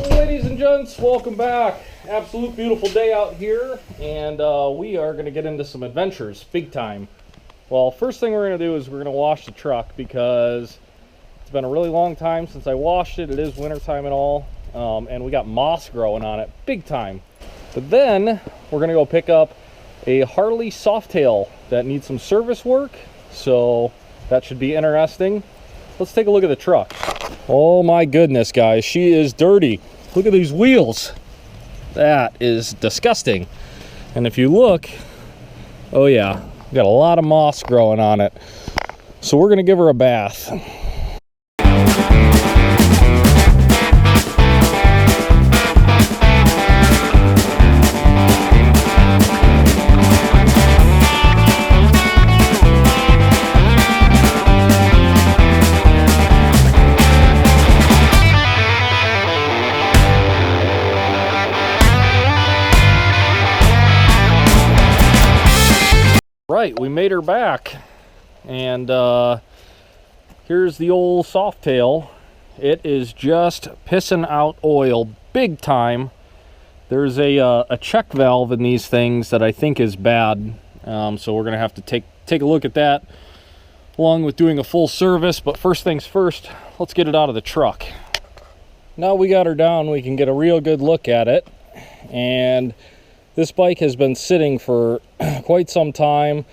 Ladies and gents, welcome back. Absolute beautiful day out here, and we are going to get into some adventures, big time. Well, first thing we're going to do is we're going to wash the truck because it's been a really long time since I washed it. It is wintertime and all, and we got moss growing on it, big time. But then we're going to go pick up a Harley Softail that needs some service work, so that should be interesting. Let's take a look at the truck. Oh my goodness, guys, she is dirty. Look at these wheels. That is disgusting. And if you look, oh yeah, we got a lot of moss growing on it. So we're gonna give her a bath. Right, we made her back, and here's the old Softail. It is just pissing out oil big time. There's a check valve in these things that I think is bad, so we're gonna have to take a look at that along with doing a full service. But first things first, let's get it out of the truck. Now we got her down, we can get a real good look at it. And this bike has been sitting for quite some time.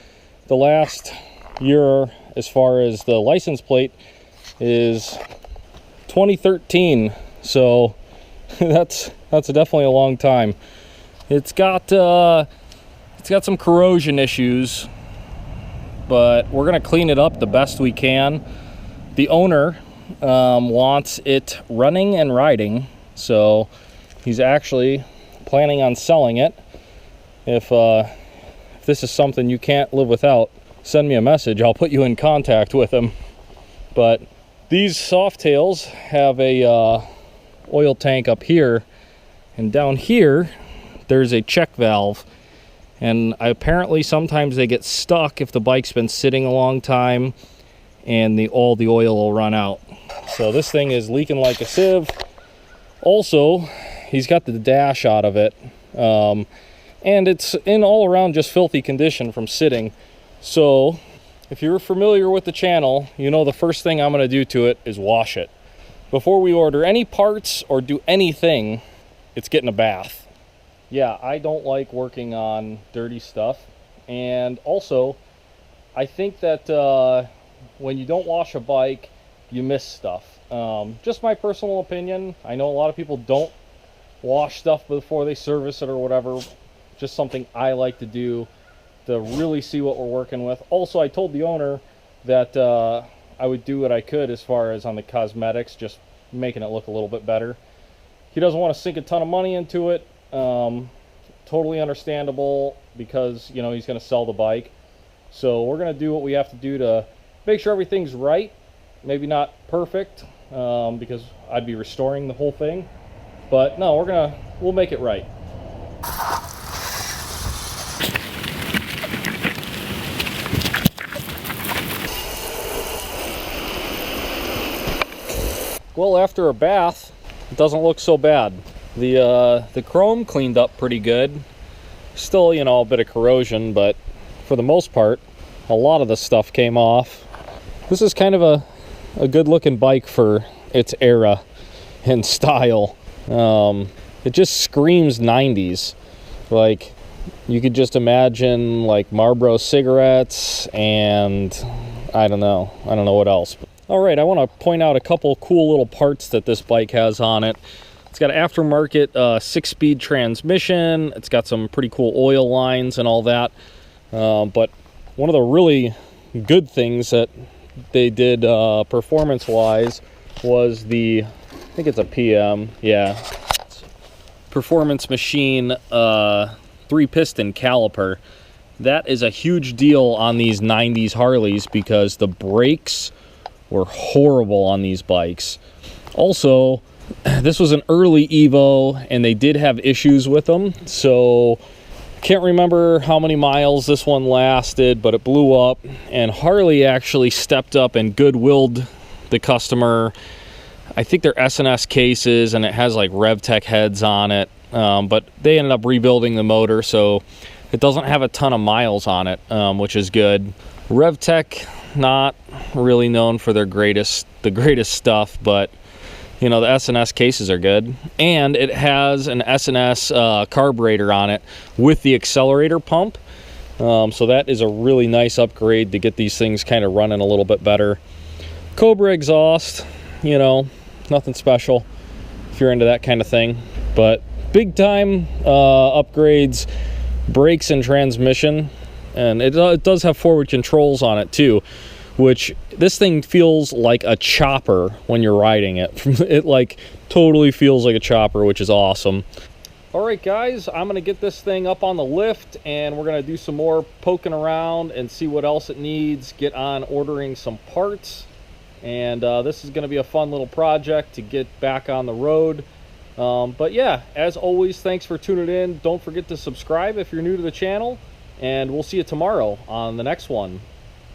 The last year, as far as the license plate, is 2013. So that's definitely a long time. It's got some corrosion issues, but we're gonna clean it up the best we can. The owner wants it running and riding, so he's actually planning on selling it. If this is something you can't live without, send me a message. I'll put you in contact with him. But these Softails have a oil tank up here, and down here there's a check valve. And apparently sometimes they get stuck if the bike's been sitting a long time, and all the oil will run out. So this thing is leaking like a sieve. Also, he's got the dash out of it. And it's in all around just filthy condition from sitting. So if you're familiar with the channel, you know the first thing I'm gonna do to it is wash it. Before we order any parts or do anything, it's getting a bath. Yeah, I don't like working on dirty stuff. And also, I think that when you don't wash a bike, you miss stuff. Just my personal opinion. I know a lot of people don't wash stuff before they service it or whatever. Just something I like to do to really see what we're working with. Also, I told the owner that I would do what I could as far as on the cosmetics, just making it look a little bit better. He doesn't want to sink a ton of money into it. Totally understandable, because you know he's going to sell the bike. So we're going to do what we have to do to make sure everything's right. Maybe not perfect, because I'd be restoring the whole thing. But no, we'll make it right. Well, after a bath, it doesn't look so bad. The chrome cleaned up pretty good. Still, you know, a bit of corrosion, but for the most part, a lot of the stuff came off. This is kind of a good looking bike for its era and style. It just screams 90s. Like, you could just imagine like Marlboro cigarettes, and I don't know what else. All right, I want to point out a couple cool little parts that this bike has on it. It's got an aftermarket 6-speed transmission. It's got some pretty cool oil lines and all that. But one of the really good things that they did performance-wise was I think it's a PM, yeah, Performance Machine 3-piston caliper. That is a huge deal on these 90s Harleys because the brakes were horrible on these bikes. Also, this was an early Evo and they did have issues with them, so can't remember how many miles this one lasted, but it blew up, and Harley actually stepped up and goodwilled the customer. I think they're S&S cases, and it has like RevTech heads on it, but they ended up rebuilding the motor, so it doesn't have a ton of miles on it, which is good. RevTech, not really known for the greatest stuff, but you know, the S&S cases are good. And it has an S&S carburetor on it with the accelerator pump, so that is a really nice upgrade to get these things kind of running a little bit better. Cobra exhaust, you know, nothing special if you're into that kind of thing, but big time upgrades, brakes and transmission, and it does have forward controls on it too, which this thing feels like a chopper when you're riding it. It like totally feels like a chopper, which is awesome. All right, guys, I'm gonna get this thing up on the lift, and we're gonna do some more poking around and see what else it needs, get on ordering some parts, and this is gonna be a fun little project to get back on the road. But yeah, as always, thanks for tuning in. Don't forget to subscribe if you're new to the channel, and we'll see you tomorrow on the next one.